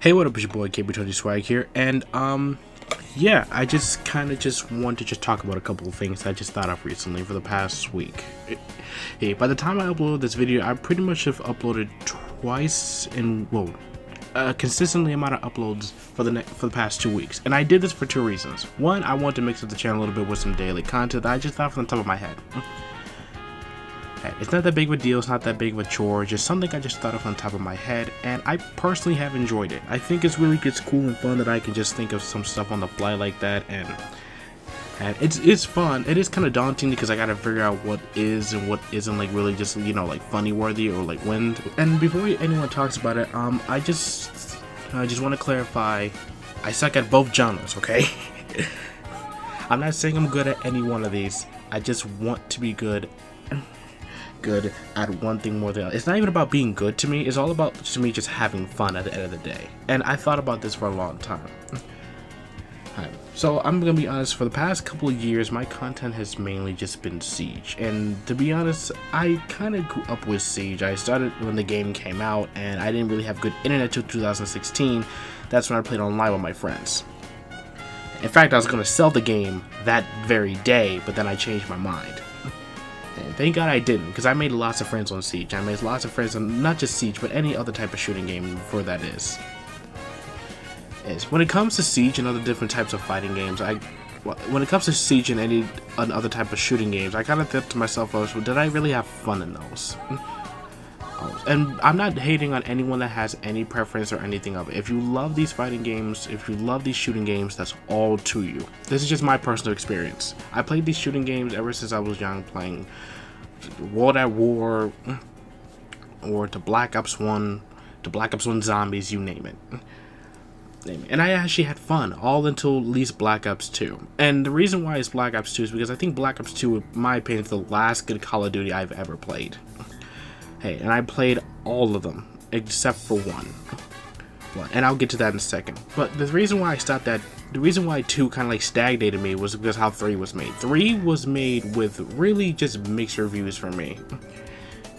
Hey, what up, it's your boy KB20 Swag here, and yeah, I just kind of want to talk about a couple of things I just thought of recently for the past week. Hey, by the time I upload this video, I pretty much have uploaded twice in, well, consistently amount of uploads for the past 2 weeks, and I did this for two reasons. One, I wanted to mix up the channel a little bit with some daily content that I just thought from the top of my head. It's not that big of a deal, it's not that big of a chore, just something I just thought of on top of my head, and I personally have enjoyed it. I think it's cool and fun that I can just think of some stuff on the fly like that, and it's fun. It is kind of daunting because I gotta figure out what is and what isn't like really just, you know, like funny worthy or like wind. And before anyone talks about it, I just want to clarify, I suck at both genres, okay? I'm not saying I'm good at any one of these. I just want to be good at one thing more than the other. It's not even about being good to me, it's all about to me just having fun at the end of the day. And I thought about this for a long time. So I'm gonna be honest, for the past couple of years my content has mainly just been Siege, and to be honest, I kind of grew up with Siege. I started when the game came out and I didn't really have good internet till 2016. That's when I played online with my friends. In fact, I was gonna sell the game that very day, but then I changed my mind. And thank God I didn't, because I made lots of friends on Siege. I made lots of friends on not just Siege, but any other type of shooting game before that is. When it comes to Siege and other different types of fighting games, when it comes to Siege and any other type of shooting games, I kind of think to myself, well, did I really have fun in those? And I'm not hating on anyone that has any preference or anything of it. If you love these fighting games, if you love these shooting games, that's all to you. This is just my personal experience. I played these shooting games ever since I was young, playing World at War, or to Black Ops 1, to Black Ops 1 Zombies, you name it. And I actually had fun, all until at least Black Ops 2. And the reason why it's Black Ops 2 is because I think Black Ops 2, in my opinion, is the last good Call of Duty I've ever played. Hey, and I played all of them, except for one. And I'll get to that in a second. But the reason why I stopped that, the reason why 2 kind of like stagnated me was because how 3 was made. 3 was made with really just mixed reviews for me.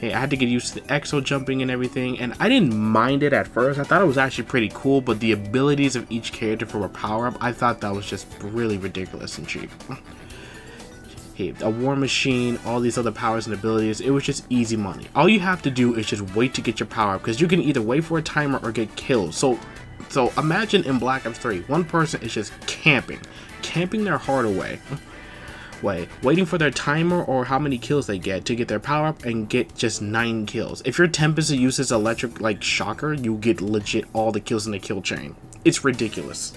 Hey, I had to get used to the exo jumping and everything, and I didn't mind it at first. I thought it was actually pretty cool, but the abilities of each character for a power-up, I thought that was just really ridiculous and cheap. Hey, a war machine, all these other powers and abilities, it was just easy money. All you have to do is just wait to get your power up, because you can either wait for a timer or get killed. So imagine in Black Ops 3, one person is just camping their heart away, waiting for their timer or how many kills they get to get their power up and get just 9 kills. If your Tempest uses electric like shocker, you get legit all the kills in the kill chain. It's ridiculous.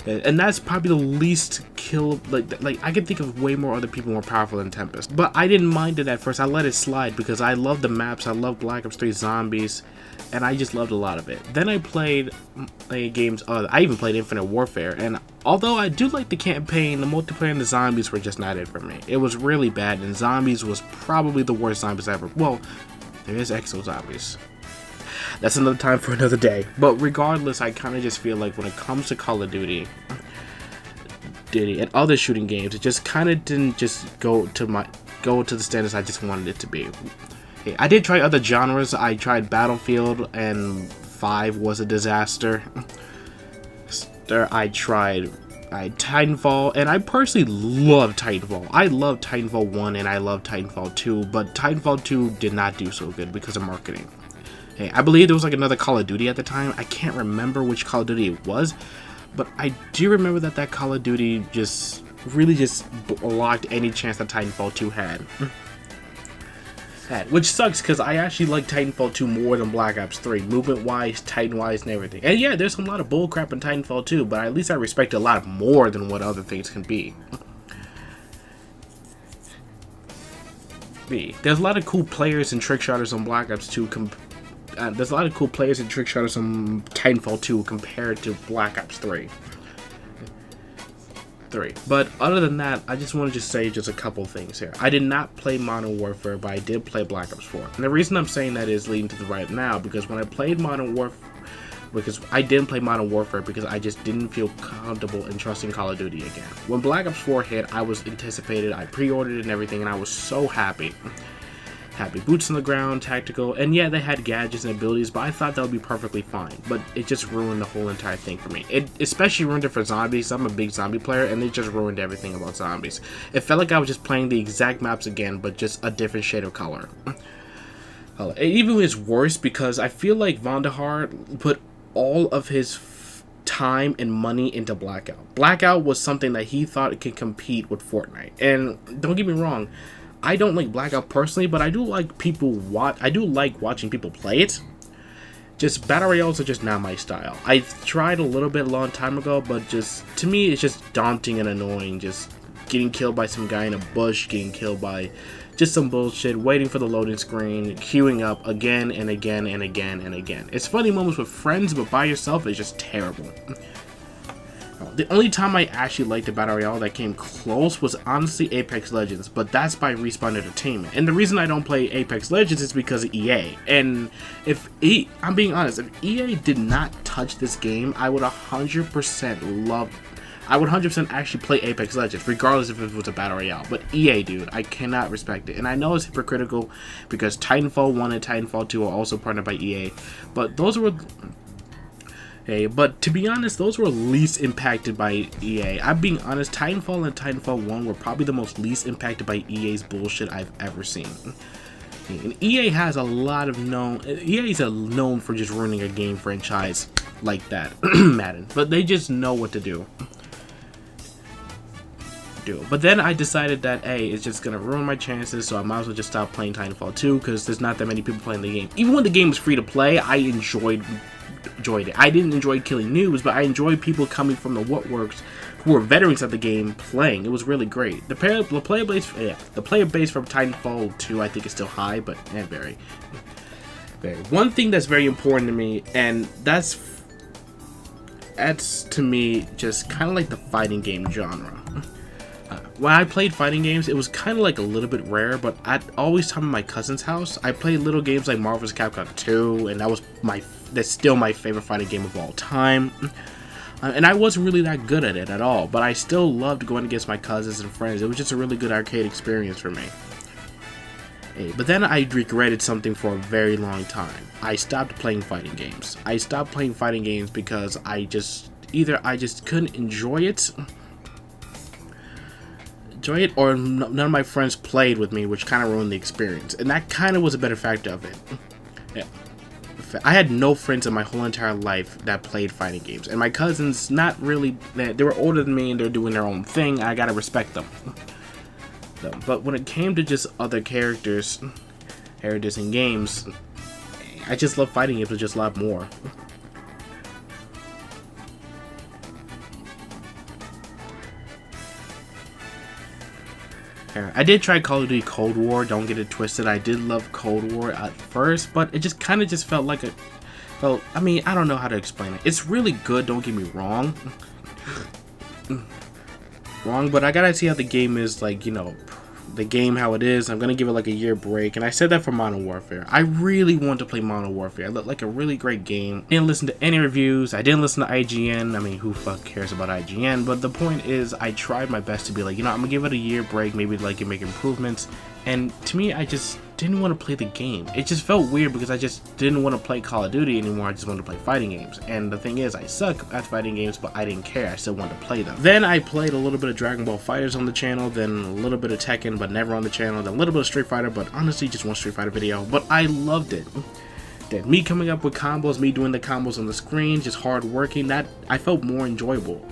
And that's probably the least kill, like I can think of way more other people more powerful than Tempest. But I didn't mind it at first. I let it slide because I love the maps, I love Black Ops 3 Zombies, and I just loved a lot of it. Then I played games, I even played Infinite Warfare, and although I do like the campaign, the multiplayer and the zombies were just not it for me. It was really bad, and Zombies was probably the worst zombies ever. Well, there is Exo Zombies. That's another time for another day. But regardless, I kind of just feel like when it comes to Call of Duty and other shooting games, it just kind of didn't just go to the standards I just wanted it to be. Hey, I did try other genres. I tried Battlefield, and 5 was a disaster. I tried Titanfall, and I personally love Titanfall. I love Titanfall 1 and I love Titanfall 2, but Titanfall 2 did not do so good because of marketing. Hey, I believe there was like another Call of Duty at the time. I can't remember which Call of Duty it was, but I do remember that Call of Duty just really just blocked any chance that Titanfall 2 had. Which sucks because I actually like Titanfall 2 more than Black Ops 3, movement-wise, Titan-wise, and everything. And yeah, there's a lot of bullcrap in Titanfall 2, but at least I respect it a lot more than what other things can be. There's a lot of cool players and trick shotters on Black Ops 2. There's a lot of cool players and trick shotters on Titanfall 2 compared to Black Ops 3. But other than that, I just want to say just a couple things here. I did not play Modern Warfare, but I did play Black Ops 4. And the reason I'm saying that is leading to the right now, because when I played Modern Warfare, because I didn't play Modern Warfare because I just didn't feel comfortable in trusting Call of Duty again. When Black Ops 4 hit, I was anticipated, I pre-ordered it and everything, and I was so happy. happy boots on the ground, tactical, and yeah, they had gadgets and abilities, but I thought that would be perfectly fine. But it just ruined the whole entire thing for me. It especially ruined it for zombies. I'm a big zombie player, and they just ruined everything about zombies. It felt like I was just playing the exact maps again, but just a different shade of color. It even was worse because I feel like Vonderhaar put all of his time and money into Blackout. Blackout was something that he thought it could compete with Fortnite. And don't get me wrong, I don't like Blackout personally, but I do like watching people play it. Just battle royales are just not my style. I tried a little bit a long time ago, but just to me it's just daunting and annoying. Just getting killed by some guy in a bush, getting killed by just some bullshit, waiting for the loading screen, queuing up again and again and again and again. It's funny moments with friends, but by yourself it's just terrible. The only time I actually liked the Battle Royale that came close was honestly Apex Legends, but that's by Respawn Entertainment. And the reason I don't play Apex Legends is because of EA. And I'm being honest, if EA did not touch this game, I would 100% actually play Apex Legends, regardless if it was a Battle Royale. But EA, dude, I cannot respect it. And I know it's hypocritical because Titanfall 1 and Titanfall 2 are also partnered by EA. But those were... Hey, but to be honest, those were least impacted by EA. I'm being honest, Titanfall and Titanfall 1 were probably the most least impacted by EA's bullshit I've ever seen. And EA has a lot of EA's known for just ruining a game franchise like that, Madden. But they just know what to do. But then I decided that, hey, it's just gonna ruin my chances, so I might as well just stop playing Titanfall 2, because there's not that many people playing the game. Even when the game was free to play, I enjoyed it. I didn't enjoy killing noobs, but I enjoyed people coming from the Woodworks who were veterans of the game playing. It was really great. The player base from Titanfall 2 I think is still high, but very. One thing that's very important to me, and that's to me just kind of like the fighting game genre. When I played fighting games, it was kind of like a little bit rare, but I'd always time at my cousin's house. I played little games like Marvel vs. Capcom 2, and that's still my favorite fighting game of all time. And I wasn't really that good at it at all, but I still loved going against my cousins and friends. It was just a really good arcade experience for me. But then I regretted something for a very long time. I stopped playing fighting games. I stopped playing fighting games because I just couldn't enjoy it, or none of my friends played with me, which kind of ruined the experience. And that kind of was a better factor of it. Yeah. I had no friends in my whole entire life that played fighting games. And my cousins, not really, they were older than me and they're doing their own thing. I gotta respect them. But when it came to just other characters in games, I just love fighting games just a lot more. I did try Call of Duty Cold War, don't get it twisted. I did love Cold War at first, but it just kind of just felt like I mean, I don't know how to explain it. It's really good, don't get me wrong. But I gotta see how the game is, like, you know, the game how it is. I'm gonna give it like a year break, and I said that for Modern Warfare. I really want to play Modern Warfare. It looked like a really great game. I didn't listen to any reviews. I didn't listen to IGN. I mean, who fuck cares about IGN? But the point is, I tried my best to be like, you know, I'm gonna give it a year break, maybe like make improvements. And to me, I just didn't want to play the game. It just felt weird because I just didn't want to play Call of Duty anymore. I just wanted to play fighting games. And the thing is, I suck at fighting games, but I didn't care. I still wanted to play them. Then I played a little bit of Dragon Ball FighterZ on the channel, then a little bit of Tekken, but never on the channel, then a little bit of Street Fighter, but honestly just one Street Fighter video. But I loved it. Then me coming up with combos, me doing the combos on the screen, just hard working, that I felt more enjoyable.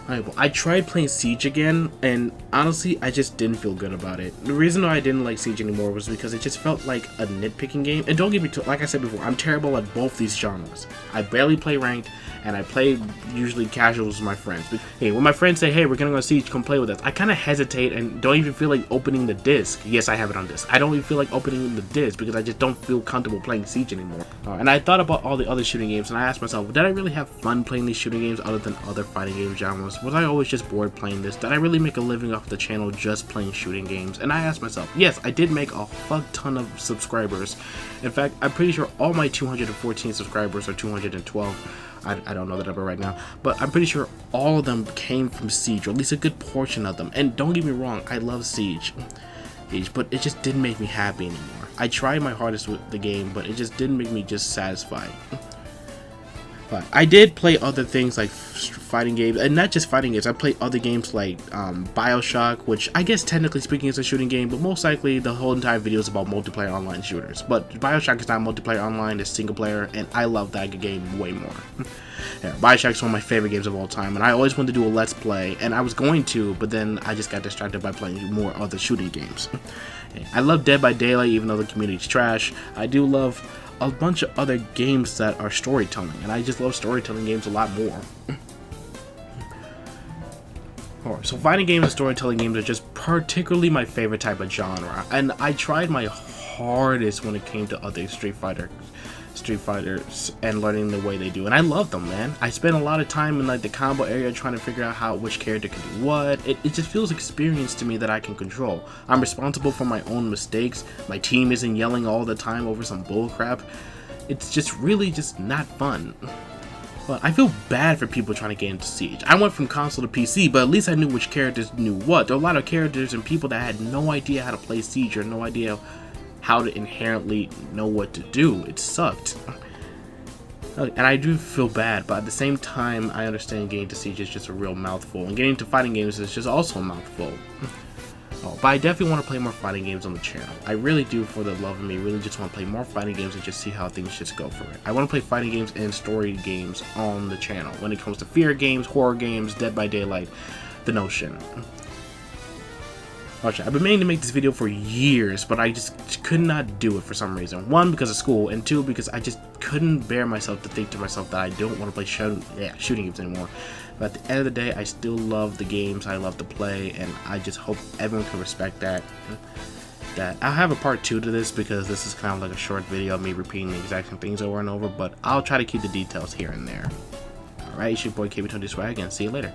I tried playing Siege again, and honestly, I just didn't feel good about it. The reason why I didn't like Siege anymore was because it just felt like a nitpicking game. And don't get me like I said before, I'm terrible at both these genres. I barely play ranked, and I play usually casuals with my friends. But hey, when my friends say, hey, we're gonna go Siege, come play with us, I kind of hesitate and don't even feel like opening the disc. Yes, I have it on disc. I don't even feel like opening the disc because I just don't feel comfortable playing Siege anymore. And I thought about all the other shooting games, and I asked myself, did I really have fun playing these shooting games other than other fighting game genres? Was I always just bored playing this? Did I really make a living off the channel just playing shooting games? And I asked myself, yes, I did make a fuck ton of subscribers. In fact, I'm pretty sure all my 214 subscribers, or 212, I don't know the number right now, but I'm pretty sure all of them came from Siege, or at least a good portion of them. And don't get me wrong, I love Siege. but it just didn't make me happy anymore. I tried my hardest with the game, but it just didn't make me just satisfied. But I did play other things like fighting games, and not just fighting games. I played other games like BioShock, which I guess technically speaking is a shooting game, but most likely the whole entire video is about multiplayer online shooters. But BioShock is not multiplayer online, it's single player, and I love that game way more. Yeah, BioShock is one of my favorite games of all time, and I always wanted to do a Let's Play, and I was going to, but then I just got distracted by playing more other shooting games. I love Dead by Daylight, even though the community's trash. I do love a bunch of other games that are storytelling, and I just love storytelling games a lot more. Alright, so fighting games and storytelling games are just particularly my favorite type of genre, and I tried my hardest when it came to other Street Fighters and learning the way they do, and I love them, man. I spent a lot of time in like the combo area trying to figure out which character can do what. It just feels experience to me that I can control. I'm responsible for my own mistakes. My team isn't yelling all the time over some bullcrap. It's just really just not fun. But I feel bad for people trying to get into Siege. I went from console to PC, but at least I knew which characters knew what. There are a lot of characters and people that had no idea how to play Siege or no idea how to inherently know what to do. It sucked. And I do feel bad, but at the same time, I understand getting to Siege is just a real mouthful, and getting into fighting games is just also a mouthful. Oh, but I definitely want to play more fighting games on the channel. I really do, for the love of me, really just want to play more fighting games and just see how things just go for it. I want to play fighting games and story games on the channel. When it comes to fear games, horror games, Dead by Daylight, the notion. I've been meaning to make this video for years, but I just could not do it for some reason. One, because of school, and two, because I just couldn't bear myself to think to myself that I don't want to play shooting games anymore. But at the end of the day, I still love the games I love to play, and I just hope everyone can respect that. I'll have a part 2 to this, because this is kind of like a short video of me repeating the exact same things over and over, but I'll try to keep the details here and there. Alright, it's your boy KB20Swag, and see you later.